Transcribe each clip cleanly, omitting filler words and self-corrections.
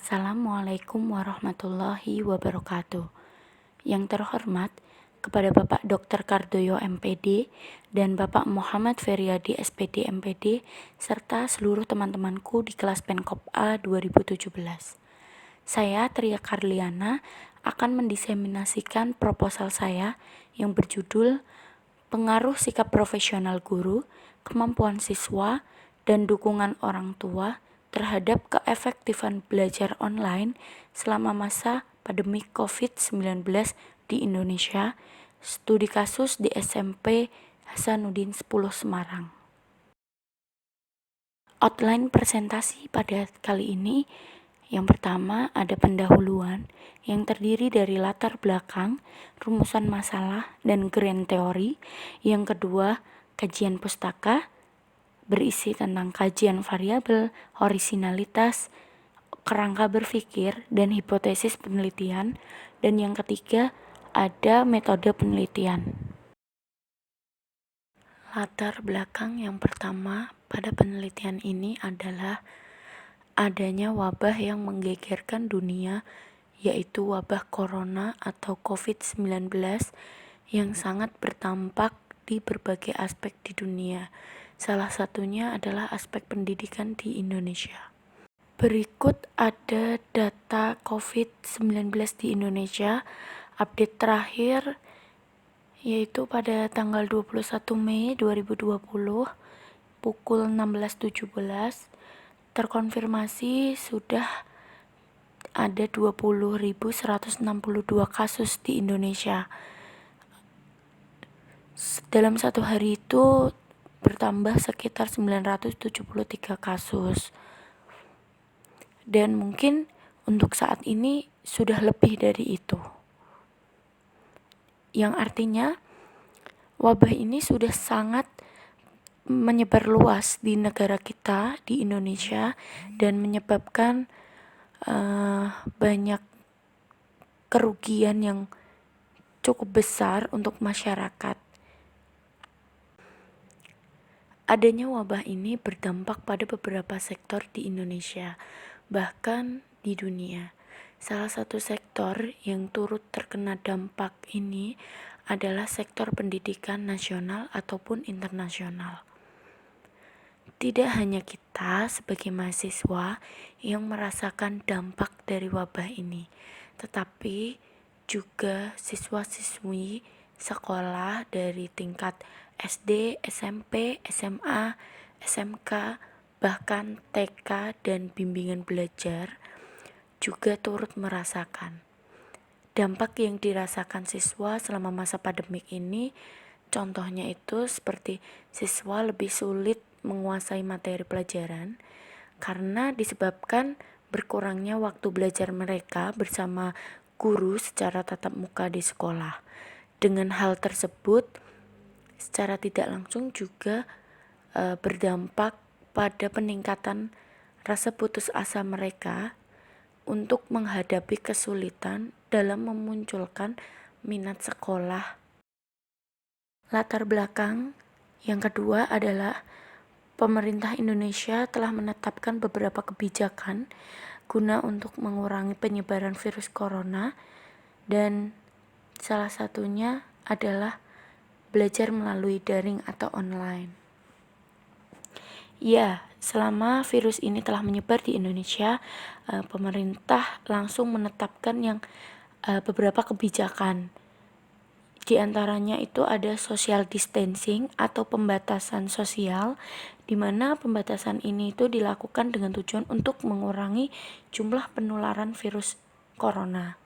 Assalamualaikum warahmatullahi wabarakatuh. Yang terhormat kepada Bapak Dr. Kardoyo MPD dan Bapak Muhammad Feryadi SPD MPD serta seluruh teman-temanku di kelas Penkop A 2017. Saya Tria Karliana akan mendiseminasikan proposal saya yang berjudul Pengaruh Sikap Profesional Guru, Kemampuan Siswa, dan Dukungan Orang Tua terhadap keefektifan belajar online selama masa pandemi COVID-19 di Indonesia, studi kasus di SMP Hasanuddin 10 Semarang. Outline presentasi pada kali ini, yang pertama ada pendahuluan yang terdiri dari latar belakang, rumusan masalah, dan grand teori. Yang kedua, kajian pustaka berisi tentang kajian variabel, orisinalitas, kerangka berpikir, dan hipotesis penelitian. Dan yang ketiga, ada metode penelitian. Latar belakang yang pertama pada penelitian ini adalah adanya wabah yang menggegerkan dunia, yaitu wabah corona atau COVID-19 yang sangat berdampak di berbagai aspek di dunia. Salah satunya adalah aspek pendidikan di Indonesia. Berikut ada data COVID-19 di Indonesia, update terakhir yaitu pada tanggal 21 Mei 2020 pukul 16.17 terkonfirmasi sudah ada 20.162 kasus di Indonesia. Dalam satu hari itu bertambah sekitar 973 kasus. Dan mungkin untuk saat ini sudah lebih dari itu. Yang artinya wabah ini sudah sangat menyebar luas di negara kita, di Indonesia, dan menyebabkan banyak kerugian yang cukup besar untuk masyarakat. Adanya wabah ini berdampak pada beberapa sektor di Indonesia, bahkan di dunia. Salah satu sektor yang turut terkena dampak ini adalah sektor pendidikan nasional ataupun internasional. Tidak hanya kita sebagai mahasiswa yang merasakan dampak dari wabah ini, tetapi juga siswa-siswi sekolah dari tingkat SD, SMP, SMA, SMK, bahkan TK dan bimbingan belajar juga turut merasakan. Dampak yang dirasakan siswa selama masa pandemik ini, contohnya itu seperti siswa lebih sulit menguasai materi pelajaran karena disebabkan berkurangnya waktu belajar mereka bersama guru secara tatap muka di sekolah. Dengan hal tersebut, secara tidak langsung juga berdampak pada peningkatan rasa putus asa mereka untuk menghadapi kesulitan dalam memunculkan minat sekolah. Latar belakang yang kedua adalah pemerintah Indonesia telah menetapkan beberapa kebijakan guna untuk mengurangi penyebaran virus corona, dan salah satunya adalah belajar melalui daring atau online. Ya, selama virus ini telah menyebar di Indonesia, pemerintah langsung menetapkan beberapa kebijakan. Di antaranya itu ada social distancing atau pembatasan sosial, di mana pembatasan ini itu dilakukan dengan tujuan untuk mengurangi jumlah penularan virus corona.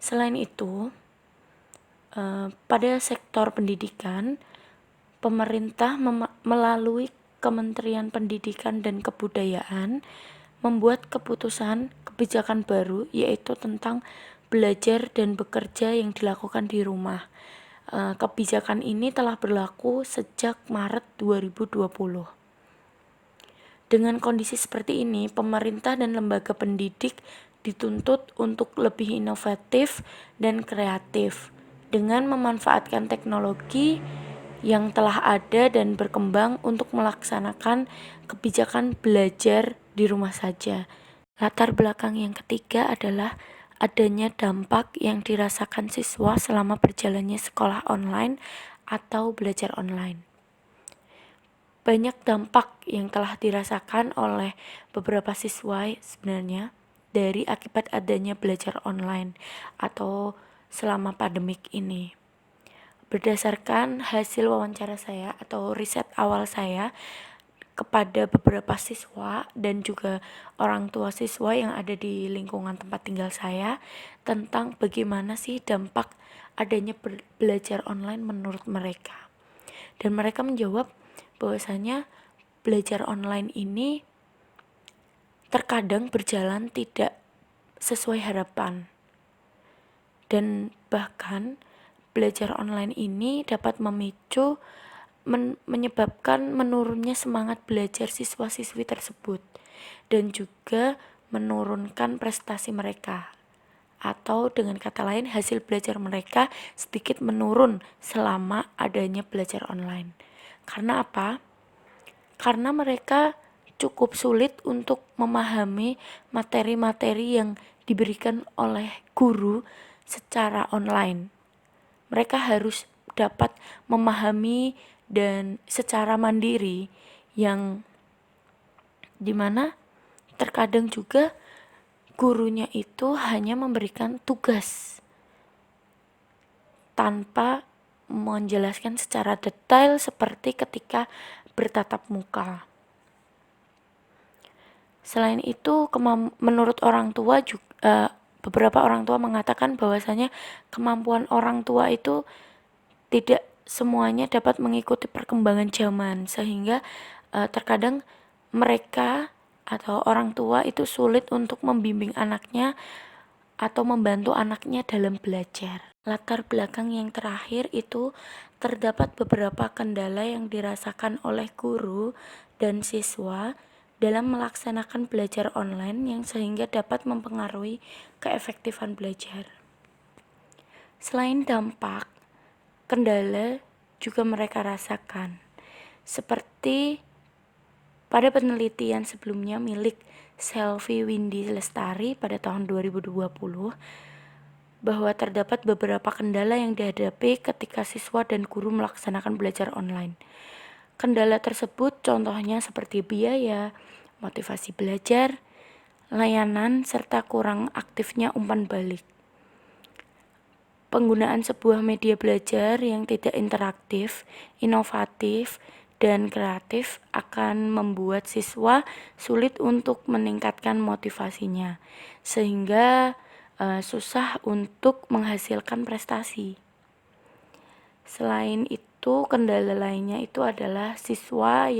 Selain itu, pada sektor pendidikan, pemerintah melalui Kementerian Pendidikan dan Kebudayaan membuat kebijakan baru, yaitu tentang belajar dan bekerja yang dilakukan di rumah. Kebijakan ini telah berlaku sejak Maret 2020. Dengan kondisi seperti ini, pemerintah dan lembaga pendidik dituntut untuk lebih inovatif dan kreatif dengan memanfaatkan teknologi yang telah ada dan berkembang untuk melaksanakan kebijakan belajar di rumah saja. Latar belakang yang ketiga adalah adanya dampak yang dirasakan siswa selama berjalannya sekolah online atau belajar online. Banyak dampak yang telah dirasakan oleh beberapa siswa sebenarnya dari akibat adanya belajar online atau selama pandemik ini. Berdasarkan hasil wawancara saya atau riset awal saya kepada beberapa siswa dan juga orang tua siswa yang ada di lingkungan tempat tinggal saya tentang bagaimana sih dampak adanya belajar online menurut mereka. Dan mereka menjawab bahwasanya belajar online ini terkadang berjalan tidak sesuai harapan. Dan bahkan belajar online ini dapat memicu menyebabkan menurunnya semangat belajar siswa-siswi tersebut dan juga menurunkan prestasi mereka. Atau dengan kata lain hasil belajar mereka sedikit menurun selama adanya belajar online. Karena apa? Karena mereka cukup sulit untuk memahami materi-materi yang diberikan oleh guru secara online. Mereka harus dapat memahami dan secara mandiri, yang dimana terkadang juga gurunya itu hanya memberikan tugas tanpa menjelaskan secara detail seperti ketika bertatap muka. Selain itu, menurut orang tua juga beberapa orang tua mengatakan bahwasanya kemampuan orang tua itu tidak semuanya dapat mengikuti perkembangan zaman, sehingga terkadang mereka atau orang tua itu sulit untuk membimbing anaknya atau membantu anaknya dalam belajar. Latar belakang yang terakhir itu terdapat beberapa kendala yang dirasakan oleh guru dan siswa dalam melaksanakan belajar online yang sehingga dapat mempengaruhi keefektifan belajar. Selain dampak, kendala juga mereka rasakan. Seperti pada penelitian sebelumnya milik Selvi Windy Lestari pada tahun 2020, bahwa terdapat beberapa kendala yang dihadapi ketika siswa dan guru melaksanakan belajar online. Kendala tersebut contohnya seperti biaya, motivasi belajar, layanan, serta kurang aktifnya umpan balik. Penggunaan sebuah media belajar yang tidak interaktif, inovatif, dan kreatif akan membuat siswa sulit untuk meningkatkan motivasinya, sehingga susah untuk menghasilkan prestasi. Selain itu, kendala lainnya itu adalah siswa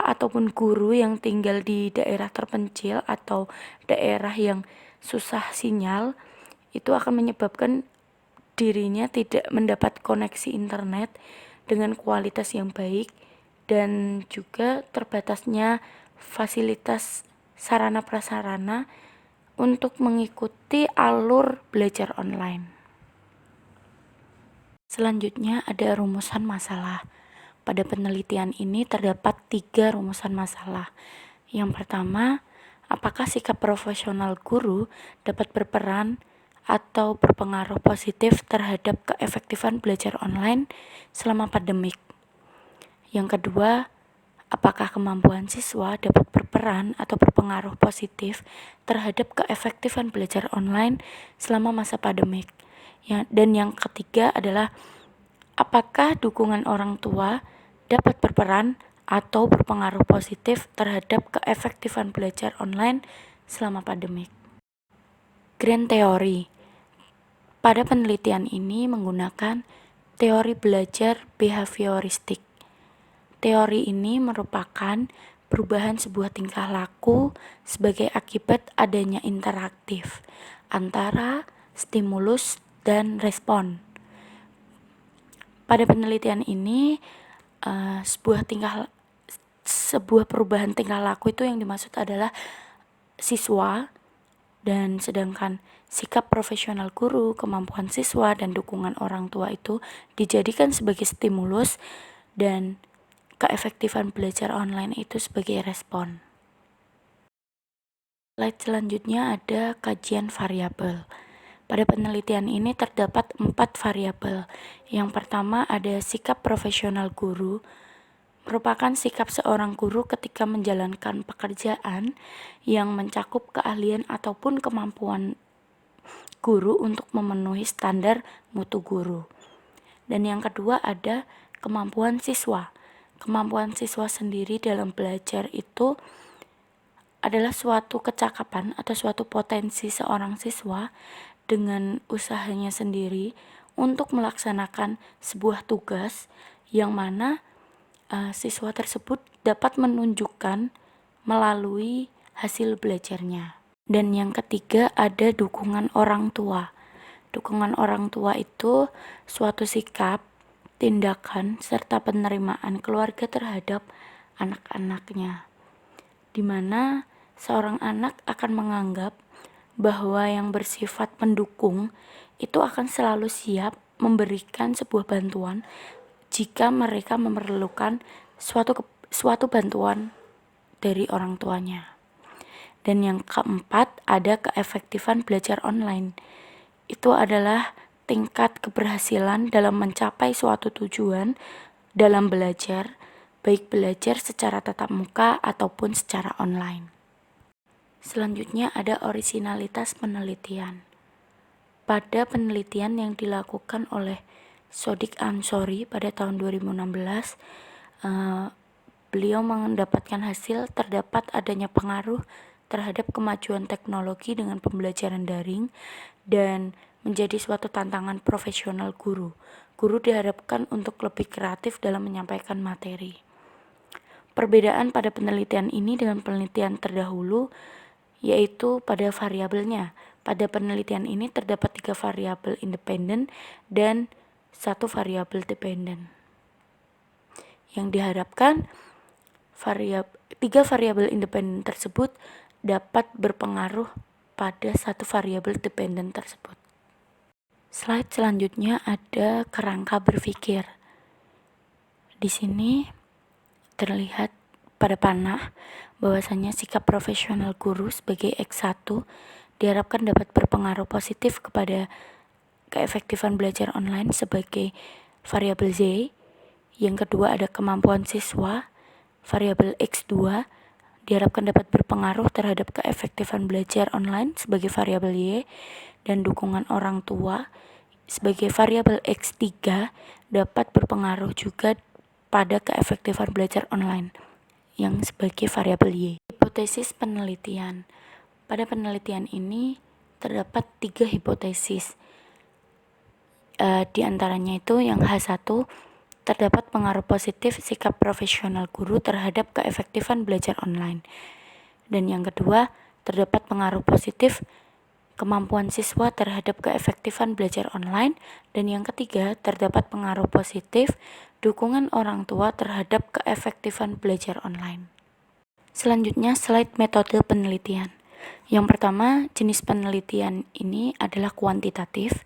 ataupun guru yang tinggal di daerah terpencil atau daerah yang susah sinyal, itu akan menyebabkan dirinya tidak mendapat koneksi internet dengan kualitas yang baik dan juga terbatasnya fasilitas sarana prasarana untuk mengikuti alur belajar online. Selanjutnya ada rumusan masalah. Pada penelitian ini terdapat 3 rumusan masalah. Yang pertama, apakah sikap profesional guru dapat berperan atau berpengaruh positif terhadap keefektifan belajar online selama pandemik? Yang kedua, apakah kemampuan siswa dapat berperan atau berpengaruh positif terhadap keefektifan belajar online selama masa pandemik? Dan yang ketiga adalah apakah dukungan orang tua dapat berperan atau berpengaruh positif terhadap keefektifan belajar online selama pandemik? Grand Theory. Pada penelitian ini menggunakan teori belajar behavioristik. Teori ini merupakan perubahan sebuah tingkah laku sebagai akibat adanya interaktif antara stimulus dan respon. Pada penelitian ini sebuah perubahan tingkah laku itu yang dimaksud adalah siswa, dan sedangkan sikap profesional guru, kemampuan siswa, dan dukungan orang tua itu dijadikan sebagai stimulus dan keefektifan belajar online itu sebagai respon. Slide selanjutnya ada kajian variabel. Pada penelitian ini terdapat 4 variabel. Yang pertama ada sikap profesional guru, merupakan sikap seorang guru ketika menjalankan pekerjaan yang mencakup keahlian ataupun kemampuan guru untuk memenuhi standar mutu guru. Dan yang kedua ada kemampuan siswa. Kemampuan siswa sendiri dalam belajar itu adalah suatu kecakapan atau suatu potensi seorang siswa dengan usahanya sendiri untuk melaksanakan sebuah tugas yang mana siswa tersebut dapat menunjukkan melalui hasil belajarnya. Dan yang ketiga ada dukungan orang tua. Dukungan orang tua itu suatu sikap, tindakan, serta penerimaan keluarga terhadap anak-anaknya, di mana seorang anak akan menganggap bahwa yang bersifat pendukung itu akan selalu siap memberikan sebuah bantuan jika mereka memerlukan suatu bantuan dari orang tuanya. Dan yang keempat ada keefektifan belajar online. Itu adalah tingkat keberhasilan dalam mencapai suatu tujuan dalam belajar, baik belajar secara tatap muka ataupun secara online. Selanjutnya ada orisinalitas penelitian. Pada penelitian yang dilakukan oleh Shodiq Ansori pada tahun 2016, beliau mendapatkan hasil terdapat adanya pengaruh terhadap kemajuan teknologi dengan pembelajaran daring dan menjadi suatu tantangan profesional guru. Guru diharapkan untuk lebih kreatif dalam menyampaikan materi. Perbedaan pada penelitian ini dengan penelitian terdahulu yaitu pada variabelnya. Pada penelitian ini terdapat 3 variabel independen dan 1 variabel dependen. Yang diharapkan 3 variabel independen tersebut dapat berpengaruh pada 1 variabel dependen tersebut. Slide selanjutnya ada kerangka berpikir. Di sini terlihat pada panah bahwasanya sikap profesional guru sebagai X1 diharapkan dapat berpengaruh positif kepada keefektifan belajar online sebagai variabel Z. Yang kedua ada kemampuan siswa, variabel X2 diharapkan dapat berpengaruh terhadap keefektifan belajar online sebagai variabel Y, dan dukungan orang tua sebagai variabel X3 dapat berpengaruh juga pada keefektifan belajar online yang sebagai variabel Y. Hipotesis penelitian. Pada penelitian ini terdapat 3 hipotesis. Di antaranya itu yang H1, terdapat pengaruh positif sikap profesional guru terhadap keefektifan belajar online. Dan yang kedua, terdapat pengaruh positif kemampuan siswa terhadap keefektifan belajar online. Dan yang ketiga, terdapat pengaruh positif dukungan orang tua terhadap keefektifan belajar online. Selanjutnya, slide metode penelitian. Yang pertama, jenis penelitian ini adalah kuantitatif.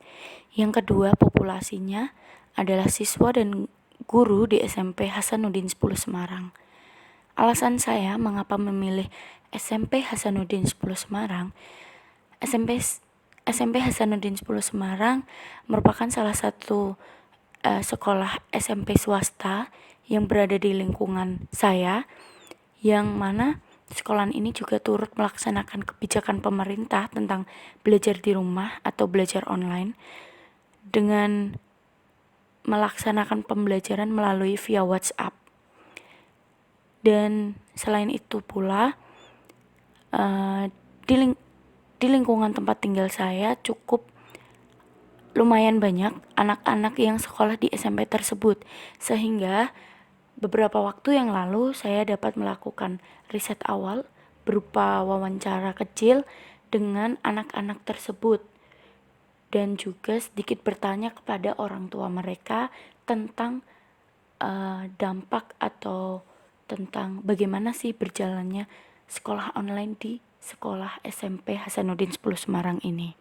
Yang kedua, populasinya adalah siswa dan guru di SMP Hasanuddin 10 Semarang. Alasan saya mengapa memilih SMP Hasanuddin 10 Semarang, SMP Hasanuddin 10 Semarang merupakan salah satu sekolah SMP swasta yang berada di lingkungan saya, yang mana sekolahan ini juga turut melaksanakan kebijakan pemerintah tentang belajar di rumah atau belajar online dengan melaksanakan pembelajaran melalui via WhatsApp. Dan selain itu pula di lingkungan tempat tinggal saya cukup lumayan banyak anak-anak yang sekolah di SMP tersebut, sehingga beberapa waktu yang lalu saya dapat melakukan riset awal berupa wawancara kecil dengan anak-anak tersebut dan juga sedikit bertanya kepada orang tua mereka tentang dampak atau tentang bagaimana sih berjalannya sekolah online di sekolah SMP Hasanuddin 10 Semarang ini.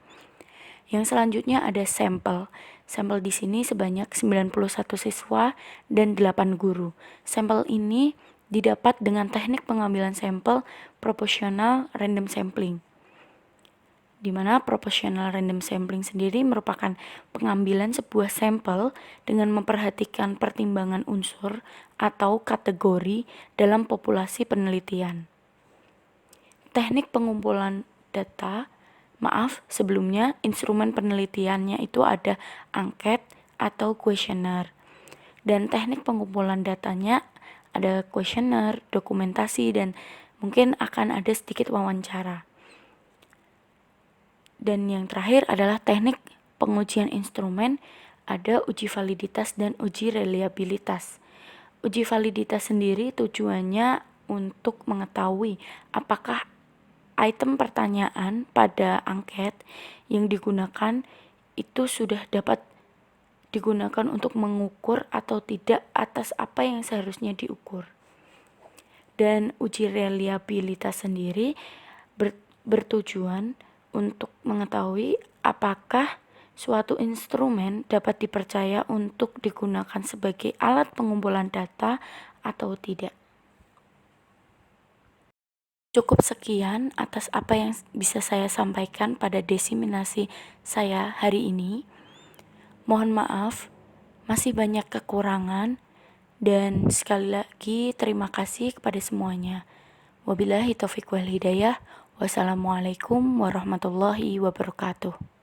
Yang selanjutnya ada sampel. Sampel di sini sebanyak 91 siswa dan 8 guru. Sampel ini didapat dengan teknik pengambilan sampel proportional random sampling, di mana proportional random sampling sendiri merupakan pengambilan sebuah sampel dengan memperhatikan pertimbangan unsur atau kategori dalam populasi penelitian. Teknik pengumpulan data, sebelumnya instrumen penelitiannya itu ada angket atau kuesioner. Dan teknik pengumpulan datanya ada kuesioner, dokumentasi, dan mungkin akan ada sedikit wawancara. Dan yang terakhir adalah teknik pengujian instrumen, ada uji validitas dan uji reliabilitas. Uji validitas sendiri tujuannya untuk mengetahui apakah item pertanyaan pada angket yang digunakan itu sudah dapat digunakan untuk mengukur atau tidak atas apa yang seharusnya diukur. Dan uji reliabilitas sendiri bertujuan untuk mengetahui apakah suatu instrumen dapat dipercaya untuk digunakan sebagai alat pengumpulan data atau tidak. Cukup sekian atas apa yang bisa saya sampaikan pada diseminasi saya hari ini. Mohon maaf, masih banyak kekurangan, dan sekali lagi terima kasih kepada semuanya. Wabillahi taufiq wal hidayah. Wassalamualaikum warahmatullahi wabarakatuh.